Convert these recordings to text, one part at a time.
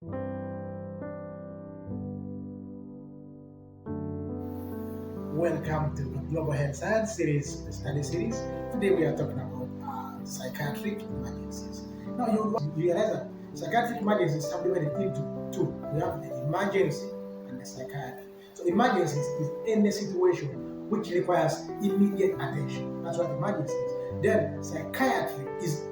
Welcome to the Global Health Science series, the study series. Today we are talking about psychiatric emergencies. Now you realize that psychiatric emergencies are divided into two. We have the emergency and the psychiatry. So emergencies is any situation which requires immediate attention. That's what emergency is. Then psychiatry is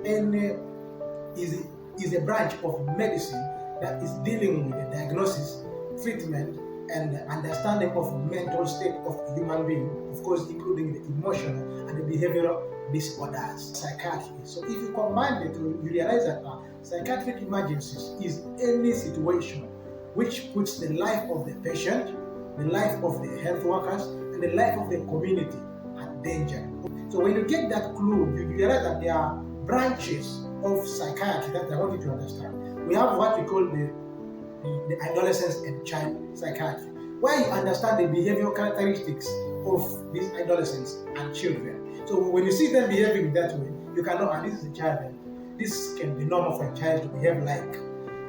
a branch of medicine that is dealing with the diagnosis, treatment, and the understanding of mental state of a human being, of course, including the emotional and the behavioral disorders, psychiatry. So if you combine the two, you realize that psychiatric emergencies is any situation which puts the life of the patient, the life of the health workers, and the life of the community at danger. So when you get that clue, you realize that there are branches of psychiatry that I want you to understand. We have what we call the adolescents and child psychiatry, where you understand the behavioral characteristics of these adolescents and children. So when you see them behaving that way, you can know, this is a child, and this can be normal for a child to behave like.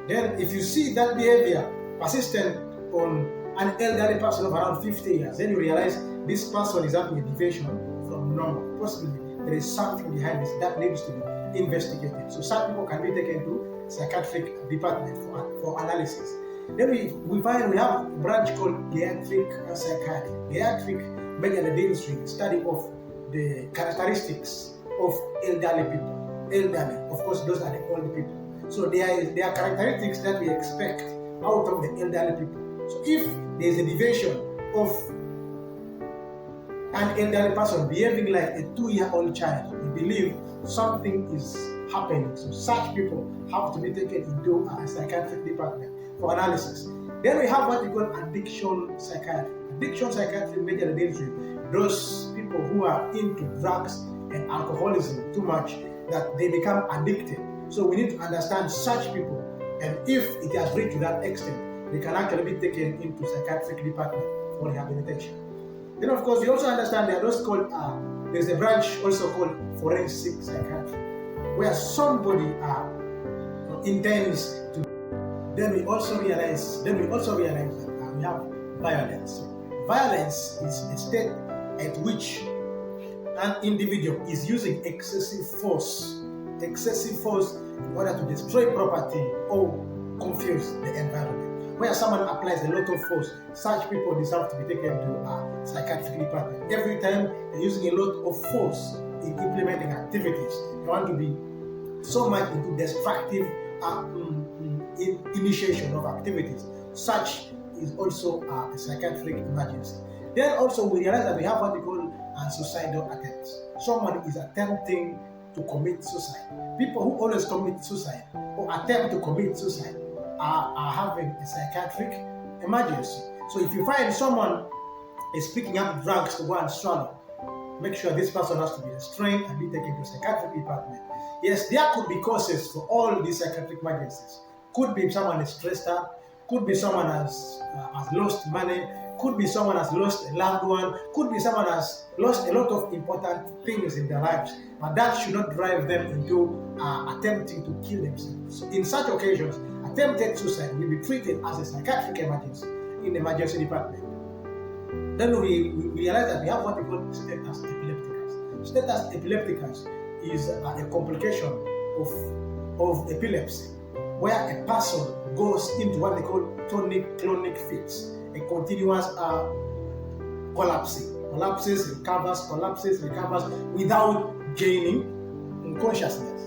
Then if you see that behavior persistent on an elderly person of around 50 years, then you realize this person is having a deviation from normal. Possibly there is something behind this that needs to be investigated. So some people can be taken to psychiatric department for analysis. Then we find we have a branch called geriatric psychiatry. Geriatric mainly deals with the study of the characteristics of elderly people. Elderly, of course, those are the old people. So there are characteristics that we expect out of the elderly people. So if there is a deviation of an elderly person behaving like a 2-year-old child, we believe something is happening. So such people have to be taken into a psychiatric department for analysis. Then we have what we call addiction psychiatry. Addiction psychiatry majorly deals with those people who are into drugs and alcoholism too much that they become addicted. So we need to understand such people, and if it has reached to that extent, they can actually be taken into psychiatric department for rehabilitation. Then of course we also understand there are those called there's a branch also called forensic psychiatry, where somebody intends to. Then we also realize that we have violence. Violence is a state at which an individual is using excessive force in order to destroy property or confuse the environment. Where someone applies a lot of force, such people deserve to be taken to a psychiatric department. Every time they're using a lot of force in implementing activities, they want to be so much into destructive initiation of activities. Such is also a psychiatric emergency. Then also we realize that we have what we call suicidal attempts. Someone is attempting to commit suicide. People who always commit suicide or attempt to commit suicide are having a psychiatric emergency. So if you find someone is picking up drugs to go and swallow, make sure this person has to be restrained and be taken to psychiatric department. Yes, there could be causes for all these psychiatric emergencies. Could be someone is stressed out, could be someone has lost money, could be someone has lost a loved one, could be someone has lost a lot of important things in their lives, but that should not drive them into attempting to kill themselves. So in such occasions, attempted suicide will be treated as a psychiatric emergency in the emergency department. Then we realize that we have what we call status epilepticus. Status epilepticus is a complication of epilepsy, where a person goes into what they call tonic-clonic fits, a continuous collapses, recovers without gaining consciousness.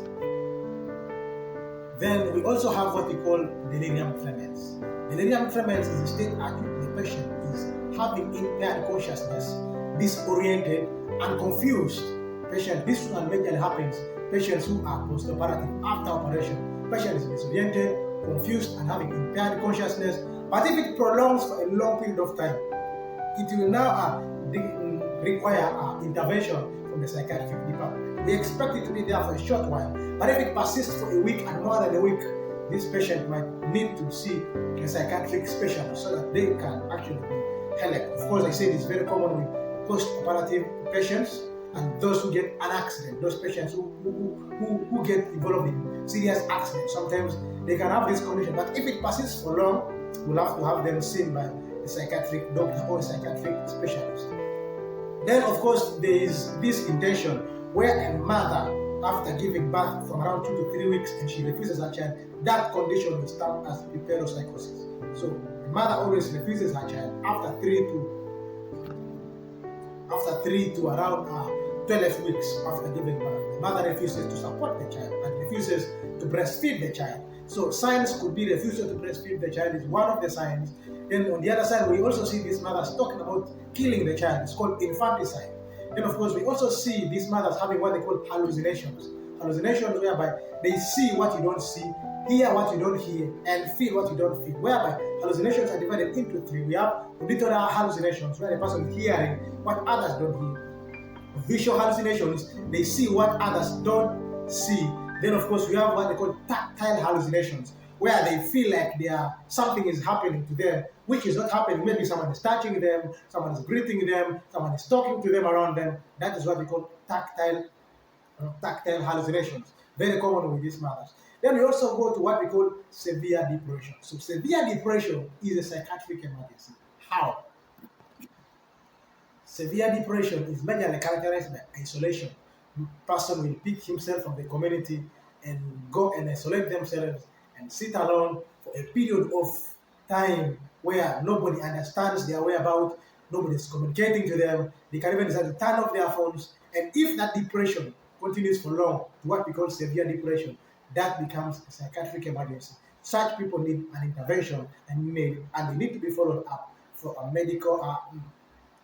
Then we also have what we call delirium tremens. Delirium tremens is a state at which the patient is having impaired consciousness, disoriented and confused. This one majorly happens patients who are post-operative after operation. Patient is disoriented, confused and having impaired consciousness. But if it prolongs for a long period of time, it will now require intervention from the psychiatric department. We expect it to be there for a short while, but if it persists for a week and more than a week, this patient might need to see a psychiatric specialist so that they can actually be helped. Of course, I said it's very common with post-operative patients and those who get an accident, those patients who get involved in serious accidents. Sometimes they can have this condition. But if it persists for long, we'll have to have them seen by a psychiatric doctor or a psychiatric specialist. Then, of course, there is this intention where a mother, after giving birth from around 2 to 3 weeks, and she refuses her child, that condition is termed as preperopsychosis. So, the mother always refuses her child after 3 to around 12 weeks after giving birth. The mother refuses to support the child and refuses to breastfeed the child. So signs could be refusal to breastfeed the child is one of the signs. Then on the other side, we also see these mothers talking about killing the child. It's called infanticide. Then of course, we also see these mothers having what they call hallucinations. Hallucinations whereby they see what you don't see, hear what you don't hear, and feel what you don't feel. Whereby hallucinations are divided into three. We have auditory hallucinations, where the person is hearing what others don't hear. Visual hallucinations, they see what others don't see. Then of course we have what they call tactile hallucinations, where they feel like something is happening to them, which is not happening. Maybe someone is touching them, someone is greeting them, someone is talking to them around them. That is what we call tactile hallucinations. Very common with these mothers. Then we also go to what we call severe depression. So severe depression is a psychiatric emergency. How? Severe depression is majorly characterized by isolation. The person will pick himself from the community and go and isolate themselves and sit alone for a period of time where nobody understands their whereabouts, nobody is communicating to them. They can even decide to turn off their phones. And if that depression continues for long, to what we call severe depression, that becomes a psychiatric emergency. Such people need an intervention and they need to be followed up for a medical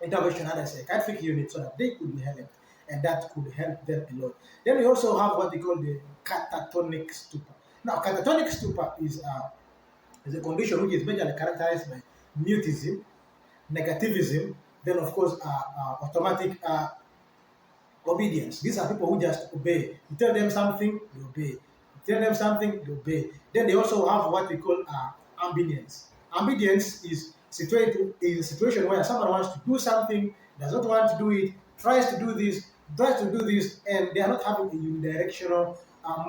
intervention at a psychiatric unit so that they could be helped, and that could help them a lot. Then we also have what we call the catatonic stupor. Now, catatonic stupor is a condition which is majorly characterized by mutism, negativism, then of course automatic obedience. These are people who just obey. You tell them something, they obey. You tell them something, they obey. Then they also have what we call obedience. Obedience is a situation where someone wants to do something, does not want to do it, tries to do this, and they are not having a unidirectional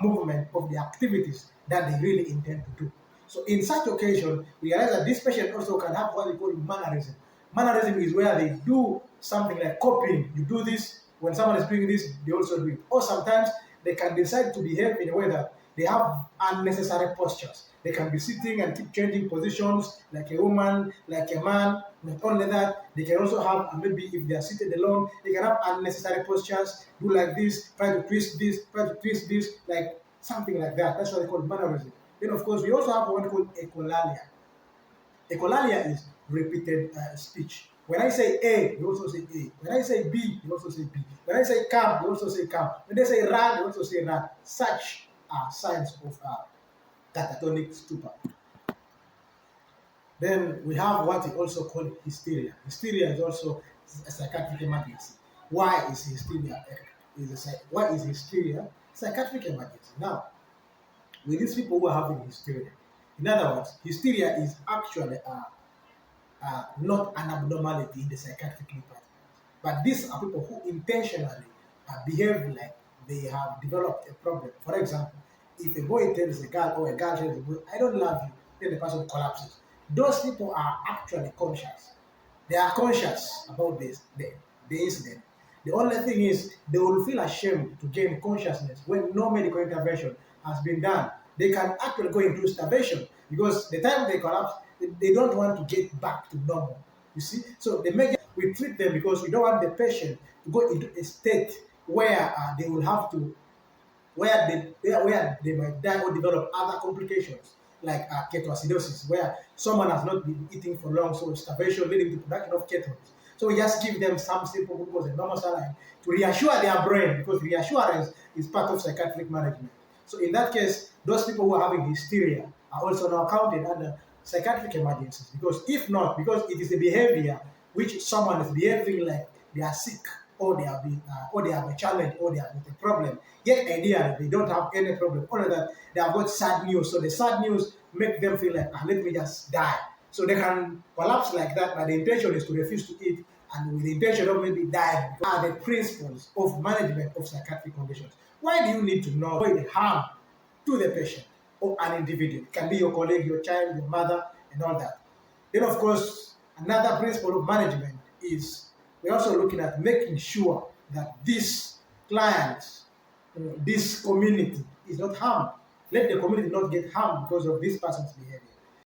movement of the activities that they really intend to do. So in such occasion, we realize that this patient also can have what we call mannerism. Mannerism is where they do something like copying. You do this, when someone is doing this, they also do it. Or sometimes they can decide to behave in a way that they have unnecessary postures. They can be sitting and keep changing positions like a woman, like a man. Not only that, they can also have, and maybe if they are seated alone, they can have unnecessary postures, do like this, try to twist this, like something like that. That's what they call mannerism. Then, of course, we also have what we call echolalia. Echolalia is repeated speech. When I say A, you also say A. When I say B, you also say B. When I say come, you also say come. When they say run, you also say run. Such are signs of catatonic stupor. Then we have what we also call hysteria. Hysteria is also a psychiatric emergency. Why is hysteria? Why is hysteria psychiatric emergency? Now, with these people who are having hysteria, in other words, hysteria is actually not an abnormality in the psychiatric department, but these are people who intentionally behave like they have developed a problem. For example, if a boy tells a girl or a girl tells a boy, "I don't love you," then the person collapses. Those people are actually conscious. They are conscious about the incident. The only thing is they will feel ashamed to gain consciousness when no medical intervention has been done. They can actually go into starvation because the time they collapse, they don't want to get back to normal. You see, so we treat them because we don't want the patient to go into a state where they will have to, where they might die or develop other complications like ketoacidosis, where someone has not been eating for long, so starvation leading to production of ketones. So we just give them some simple glucose and normal saline to reassure their brain, because reassurance is part of psychiatric management. So in that case, those people who are having hysteria are also now counted under psychiatric emergencies, because if not, because it is a behavior which someone is behaving like they are sick, or they have a challenge, or they have a problem. Yet ideally they don't have any problem, only that they have got sad news. So the sad news make them feel like, let me just die. So they can collapse like that, but the intention is to refuse to eat, and with the intention of maybe dying. Are the principles of management of psychiatric conditions. Why do you need to know the harm to the patient? of an individual. It can be your colleague, your child, your mother, and all that. Then, of course, another principle of management is we're also looking at making sure that this client, this community is not harmed. Let the community not get harmed because of this person's behavior.